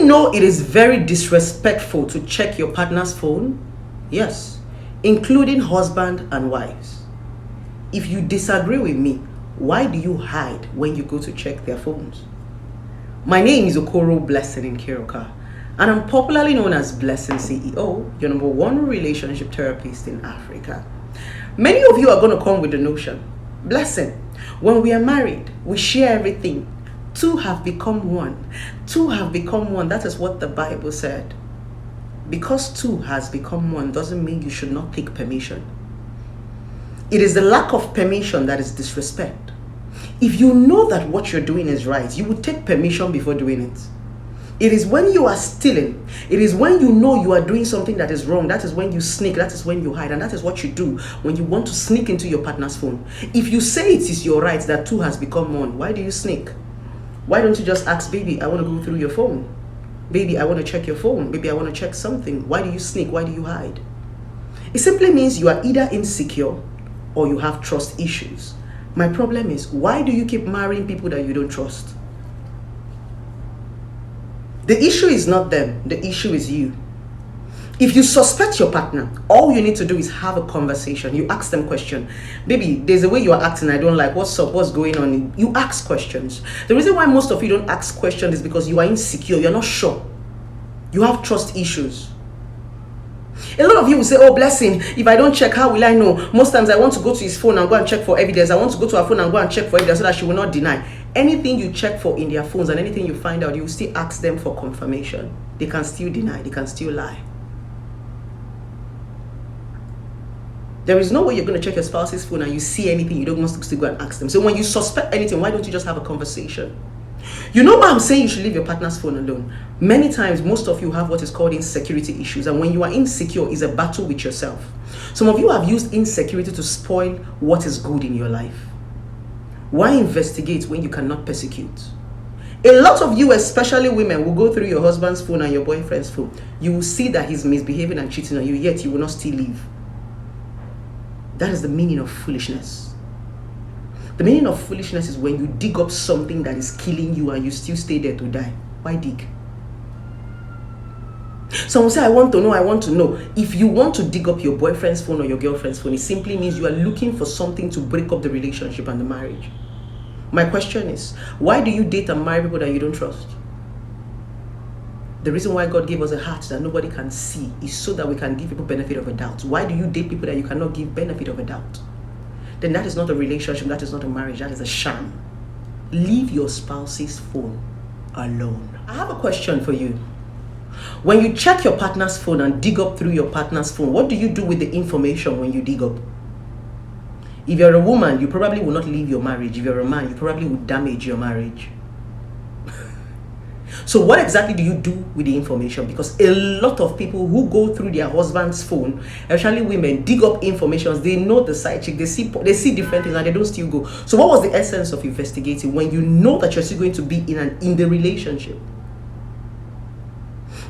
know it is very disrespectful to check your partner's phone? Yes, including husband and wives. If you disagree with me, why do you hide when you go to check their phones? My name is Okoro Blessing Nkiruka, and I'm popularly known as Blessing CEO, your #1 relationship therapist in Africa. Many of you are going to come with the notion, Blessing, when we are married, we share everything. Two have become one. Two have become one. That is what the Bible said. Because two has become one doesn't mean you should not take permission. It is the lack of permission that is disrespect. If you know that what you're doing is right, you would take permission before doing it. It is when you are stealing, it is when you know you are doing something that is wrong, that is when you sneak, that is when you hide, and that is what you do when you want to sneak into your partner's phone. If you say it is your right that two has become one, why do you sneak? Why don't you just ask, baby, I want to go through your phone? Baby, I want to check your phone. Baby, I want to check something. Why do you sneak? Why do you hide? It simply means you are either insecure or you have trust issues. My problem is, why do you keep marrying people that you don't trust? The issue is not them. The issue is you. If you suspect your partner, all you need to do is have a conversation. You ask them questions. Baby, there's a way you are acting I don't like. What's up? What's going on? You ask questions. The reason why most of you don't ask questions is because you are insecure. You're not sure. You have trust issues. A lot of you will say, oh, Blessing, if I don't check, how will I know? Most times I want to go to his phone and go and check for evidence. I want to go to her phone and go and check for evidence so that she will not deny. Anything you check for in their phones and anything you find out, you will still ask them for confirmation. They can still deny. They can still lie. There is no way you're going to check your spouse's phone and you see anything, you don't want to still go and ask them. So when you suspect anything, why don't you just have a conversation? You know why I'm saying you should leave your partner's phone alone? Many times, most of you have what is called insecurity issues. And when you are insecure, it's a battle with yourself. Some of you have used insecurity to spoil what is good in your life. Why investigate when you cannot persecute? A lot of you, especially women, will go through your husband's phone and your boyfriend's phone. You will see that he's misbehaving and cheating on you, yet you will not still leave. That is the meaning of foolishness. The meaning of foolishness is when you dig up something that is killing you and you still stay there to die. Why dig? Someone say, I want to know. If you want to dig up your boyfriend's phone or your girlfriend's phone, it simply means you are looking for something to break up the relationship and the marriage. My question is, why do you date and marry people that you don't trust? The reason why God gave us a heart that nobody can see is so that we can give people benefit of a doubt. Why do you date people that you cannot give benefit of a doubt? Then that is not a relationship, that is not a marriage, that is a sham. Leave your spouse's phone alone. I have a question for you. When you check your partner's phone and dig up through your partner's phone, what do you do with the information when you dig up? If you're a woman, you probably will not leave your marriage. If you're a man, you probably will damage your marriage. So what exactly do you do with the information? Because a lot of people who go through their husband's phone, especially women, dig up information. They know the side chick, they see different things and they don't still go. So what was the essence of investigating when you know that you're still going to be in the relationship?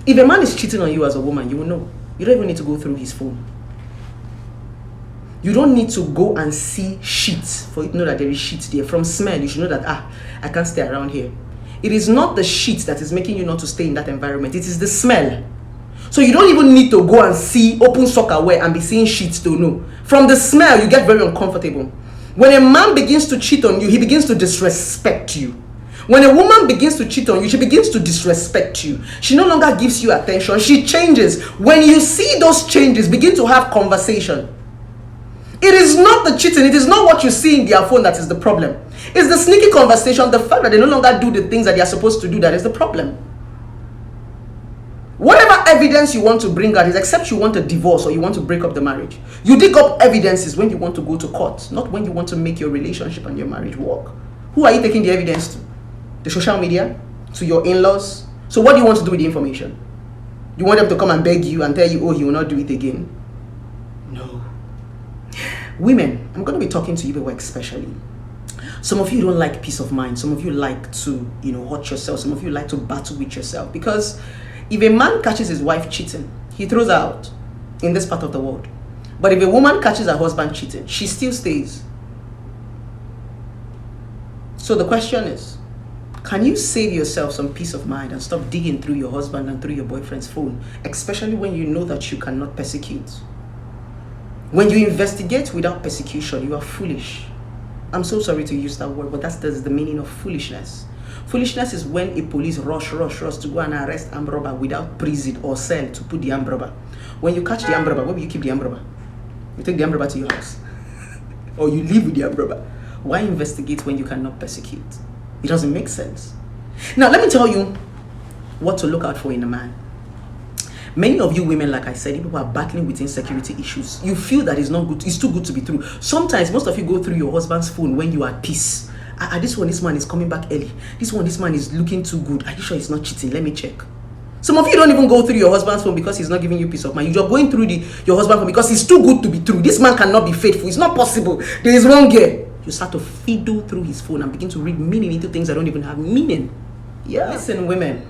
If a man is cheating on you as a woman, you will know. You don't even need to go through his phone. You don't need to go and see shit for you to know that there is shit there. From smell, you should know that, I can't stay around here. It is not the shit that is making you not to stay in that environment. It is the smell. So you don't even need to go and see open soccer wear and be seeing shit to know. From the smell, you get very uncomfortable. When a man begins to cheat on you, he begins to disrespect you. When a woman begins to cheat on you, she begins to disrespect you. She no longer gives you attention. She changes. When you see those changes, begin to have conversation. It is not the cheating. It is not what you see in their phone that is the problem. It's the sneaky conversation, the fact that they no longer do the things that they are supposed to do that is the problem. Whatever evidence you want to bring out is, except you want a divorce or you want to break up the marriage. You dig up evidences when you want to go to court, not when you want to make your relationship and your marriage work. Who are you taking the evidence to? The social media? To your in-laws? So what do you want to do with the information? You want them to come and beg you and tell you, oh, he will not do it again? No. Women, I'm going to be talking to you people especially. Some of you don't like peace of mind. Some of you like to, hurt yourself. Some of you like to battle with yourself. Because if a man catches his wife cheating, he throws her out in this part of the world. But if a woman catches her husband cheating, she still stays. So the question is, Can you save yourself some peace of mind and stop digging through your husband and through your boyfriend's phone, especially when you know that you cannot persecute? When you investigate without persecution, you are foolish. I'm so sorry to use that word, but that's the meaning of foolishness. Foolishness is when a police rush to go and arrest armed robber without prison or cell to put the armed robber. When you catch the armed robber, where will you keep the armed robber? You take the armed robber to your house. Or you live with the armed robber. Why investigate when you cannot persecute? It doesn't make sense. Now, let me tell you what to look out for in a man. Many of you women, like I said, people are battling with insecurity issues. You feel that it's not good, it's too good to be true. Sometimes, most of you go through your husband's phone when you are at peace. This man is coming back early. This man is looking too good. Are you sure he's not cheating? Let me check. Some of you don't even go through your husband's phone because he's not giving you peace of mind. You're going through your husband's phone because he's too good to be true. This man cannot be faithful. It's not possible. There is wrong here. You start to fiddle through his phone and begin to read meaning into things that don't even have meaning. Yeah. Listen, women,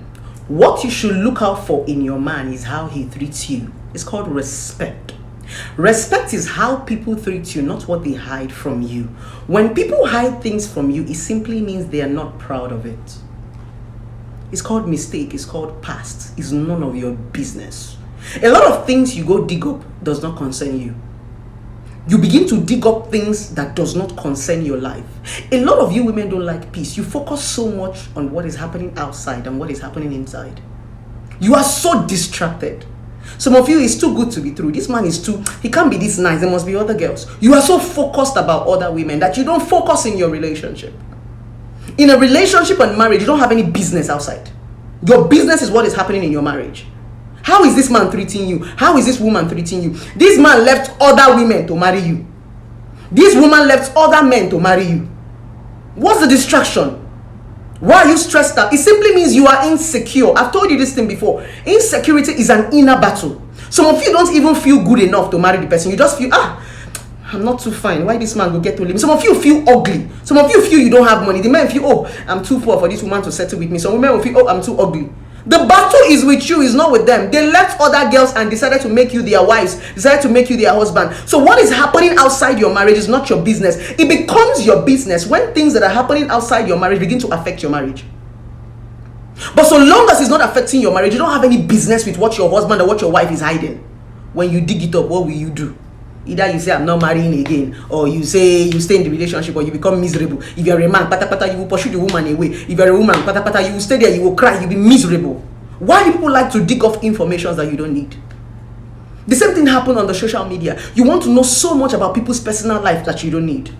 what you should look out for in your man is how he treats you. It's called respect. Respect is how people treat you, not what they hide from you. When people hide things from you, it simply means they are not proud of it. It's called mistake. It's called past. It's none of your business. A lot of things you go dig up does not concern you. You begin to dig up things that does not concern your life. A lot of you women don't like peace. You focus so much on what is happening outside and what is happening inside. You are so distracted. Some of you, is too good to be true. This man is too, he can't be this nice. There must be other girls. You are so focused about other women that you don't focus in your relationship. In a relationship and marriage, you don't have any business outside. Your business is what is happening in your marriage. How is this man treating you? How is this woman treating you? This man left other women to marry you. This woman left other men to marry you. What's the distraction? Why are you stressed out? It simply means you are insecure. I've told you this thing before. Insecurity is an inner battle. Some of you don't even feel good enough to marry the person. You just feel, I'm not too fine. Why this man will get to leave me? Some of you feel ugly. Some of you feel you don't have money. The men feel, I'm too poor for this woman to settle with me. Some women will feel, I'm too ugly. The battle is with you, is not with them. They left other girls and decided to make you their wives, decided to make you their husband. So what is happening outside your marriage is not your business. It becomes your business when things that are happening outside your marriage begin to affect your marriage. But so long as it's not affecting your marriage, you don't have any business with what your husband or what your wife is hiding. When you dig it up, what will you do? Either you say, I'm not marrying again, or you say you stay in the relationship, or you become miserable. If you're a man, you will pursue the woman away. If you're a woman, you will stay there, you will cry, you'll be miserable. Why do people like to dig off information that you don't need? The same thing happened on the social media. You want to know so much about people's personal life that you don't need.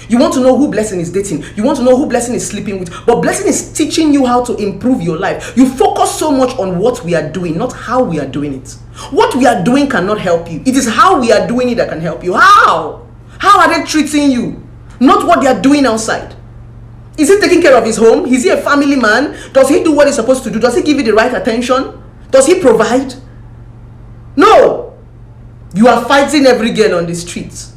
You want to know who Blessing is dating. You want to know who Blessing is sleeping with. But Blessing is teaching you how to improve your life. You focus so much on what we are doing, not how we are doing it. What we are doing cannot help you. It is how we are doing it that can help you. How? How are they treating you? Not what they are doing outside. Is he taking care of his home? Is he a family man? Does he do what he's supposed to do? Does he give you the right attention? Does he provide? No. You are fighting every girl on the streets,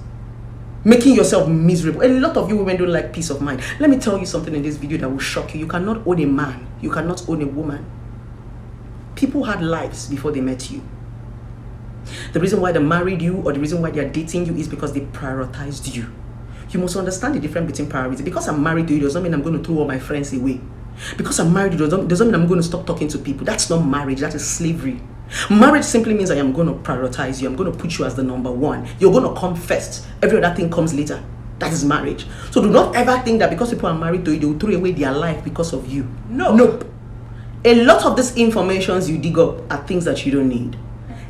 making yourself miserable. A lot of you women don't like peace of mind. Let me tell you something in this video that will shock you. You cannot own a man. You cannot own a woman. People had lives before they met you. The reason why they married you or the reason why they are dating you is because they prioritized you. You must understand the difference between priority. Because I'm married to you does not mean I'm going to throw all my friends away. Because I'm married to you doesn't mean I'm going to stop talking to people. That's not marriage. That is slavery. Marriage simply means I am going to prioritize you. I'm going to put you as the number one. You're going to come first. Every other thing comes later. That is marriage. So do not ever think that because people are married to you, they will throw away their life because of you. No. Nope. A lot of these informations you dig up are things that you don't need.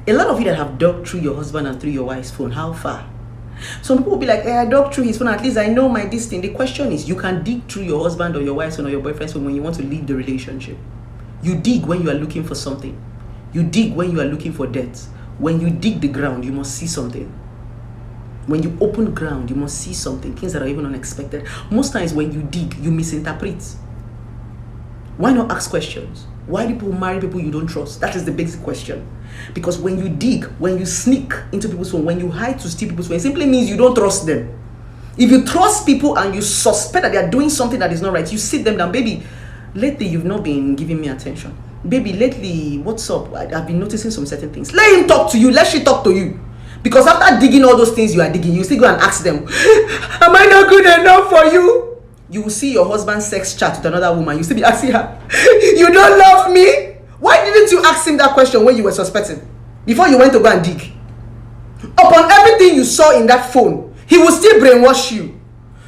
A lot of you that have dug through your husband and through your wife's phone, how far? Some people will be like, hey, I dug through his phone, at least I know my this thing. The question is, you can dig through your husband or your wife's phone or your boyfriend's phone when you want to leave the relationship. You dig when you are looking for something. You dig when you are looking for debt. When you dig the ground, you must see something. When you open ground, you must see something, things that are even unexpected. Most times when you dig, you misinterpret. Why not ask questions? Why do people marry people you don't trust? That is the basic question. Because when you dig, when you sneak into people's phone, when you hide to steal people's phone, it simply means you don't trust them. If you trust people and you suspect that they are doing something that is not right, you sit them down. Baby, lately you've not been giving me attention. Baby, lately, what's up? I've been noticing some certain things. Let him talk to you. Let she talk to you. Because after digging all those things you are digging, you still go and ask them, am I not good enough for you? you will see your husband's sex chat with another woman. You still be asking her, you don't love me? Why didn't you ask him that question when you were suspecting? Before you went to go and dig? Upon everything you saw in that phone, he will still brainwash you.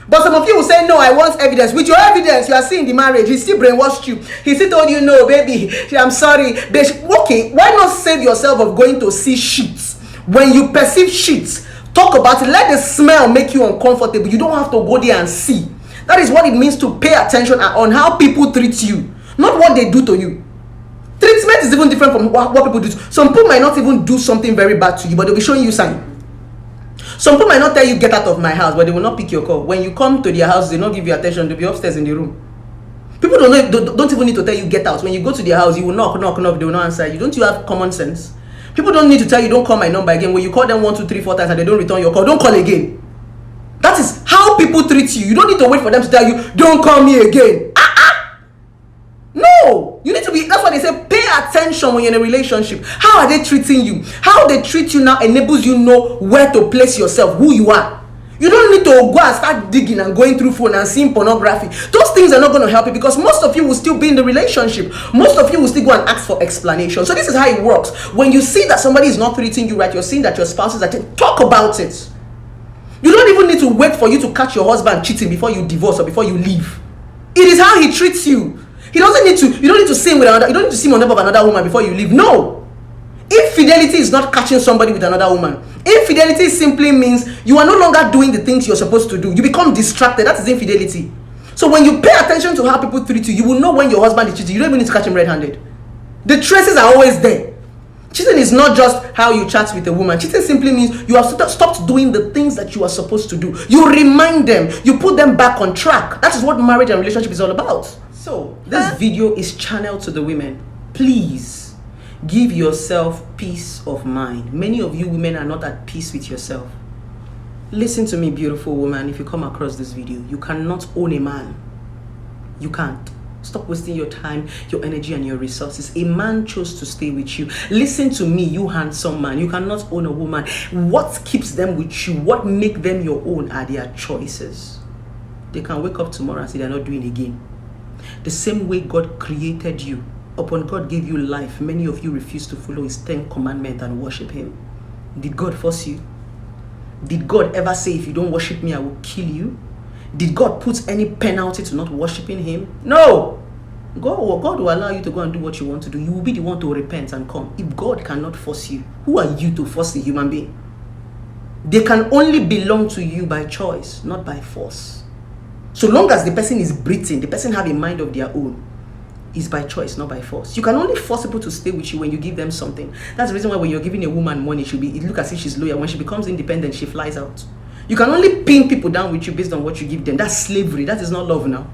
But some of you will say, no, I want evidence. With your evidence, you are seeing the marriage. He still brainwashed you. He still told you, no, baby, I'm sorry. Okay, why not save yourself of going to see shit? When you perceive shit, talk about it. Let the smell make you uncomfortable. You don't have to go there and see. That is what it means to pay attention on how people treat you, not what they do to you. Treatment is even different from what people do. Some people might not even do something very bad to you, but they'll be showing you signs. Some people might not tell you, get out of my house, but they will not pick your call. When you come to their house, they not give you attention. They'll be upstairs in the room. People don't even need to tell you, get out. When you go to their house, you will knock. They will not answer you. Don't you have common sense? People don't need to tell you, don't call my number again. When you call them 1, 2, 3, 4 times and they don't return your call, don't call again. That is how people treat you. You don't need to wait for them to tell you, don't call me again. No, you need to be, that's why they say pay attention when you're in a relationship. How are they treating you? How they treat you now enables you know where to place yourself, who you are. You don't need to go and start digging and going through phone and seeing pornography. Those things are not going to help you because most of you will still be in the relationship. Most of you will still go and ask for explanation. So this is how it works. When you see that somebody is not treating you right, you're seeing that your spouse is acting, talk about it. You don't even need to wait for you to catch your husband cheating before you divorce or before you leave. It is how he treats you. He doesn't need to, you don't need to see him with another, you don't need to see him on top of another woman before you leave. No. Infidelity is not catching somebody with another woman. Infidelity simply means you are no longer doing the things you're supposed to do. You become distracted. That is infidelity. So when you pay attention to how people treat you, you will know when your husband is cheating. You don't even need to catch him red-handed. The traces are always there. Cheating is not just how you chat with a woman. Cheating simply means you have stopped doing the things that you are supposed to do. You remind them. You put them back on track. That is what marriage and relationship is all about. So this video is channeled to the women. Please give yourself peace of mind. Many of you women are not at peace with yourself. Listen to me, beautiful woman. If you come across this video, you cannot own a man. You can't. Stop wasting your time, your energy, and your resources. A man chose to stay with you. Listen to me, you handsome man. You cannot own a woman. What keeps them with you, what make them your own, are their choices. They can wake up tomorrow and say they're not doing again. The same way God created you, upon God gave you life, many of you refuse to follow his 10 commandments and worship him. Did God force you? Did God ever say, if you don't worship me, I will kill you? Did God put any penalty to not worshiping him? No. God will allow you to go and do what you want to do. You will be the one to repent and come. If God cannot force you, who are you to force a human being? They can only belong to you by choice, not by force. So long as the person is breathing, the person have a mind of their own, is by choice, not by force. You can only force people to stay with you when you give them something. That's the reason why when you're giving a woman money, it look as if she's loyal. When she becomes independent, she flies out. You can only pin people down with you based on what you give them. That's slavery. That is not love now.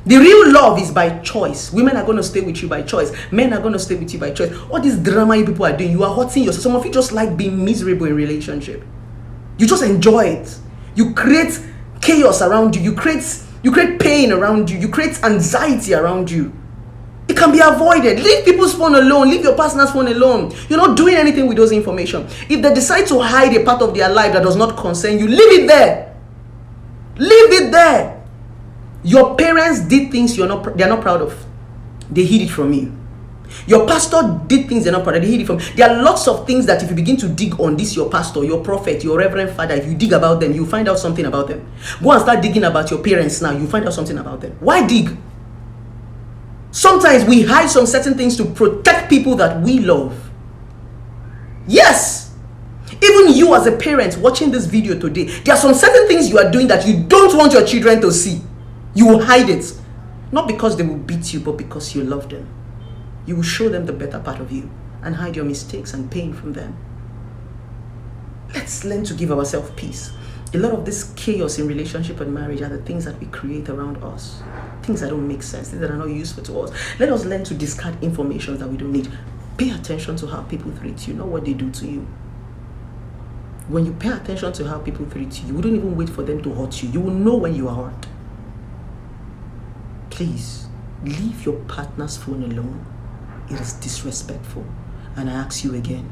The real love is by choice. Women are going to stay with you by choice. Men are going to stay with you by choice. All this drama you people are doing, you are hurting yourself. Some of you just like being miserable in relationship. You just enjoy it. You create chaos around you. You create pain around you. You create anxiety around you. It can be avoided. Leave people's phone alone. Leave your partner's phone alone. You're not doing anything with those information. If they decide to hide a part of their life that does not concern you, leave it there. Leave it there. Your parents did things they're not proud of. They hid it from you. Your pastor did things they're not proud of. They hid it from you. There are lots of things that if you begin to dig on this, your pastor, your prophet, your reverend father, if you dig about them, you find out something about them. Go and start digging about your parents now. You find out something about them. Why dig? Sometimes we hide some certain things to protect people that we love. Yes. Even you as a parent watching this video today, there are some certain things you are doing that you don't want your children to see. You will hide it. Not because they will beat you, but because you love them. You will show them the better part of you and hide your mistakes and pain from them. Let's learn to give ourselves peace. A lot of this chaos in relationship and marriage are the things that we create around us. Things that don't make sense, things that are not useful to us. Let us learn to discard information that we don't need. Pay attention to how people treat you, not what they do to you. When you pay attention to how people treat you, you wouldn't even wait for them to hurt you. You will know when you are hurt. Please, leave your partner's phone alone. It is disrespectful. And I ask you again,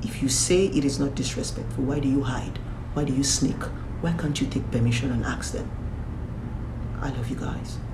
if you say it is not disrespectful, why do you hide? Why do you sneak? Why can't you take permission and ask them? I love you guys.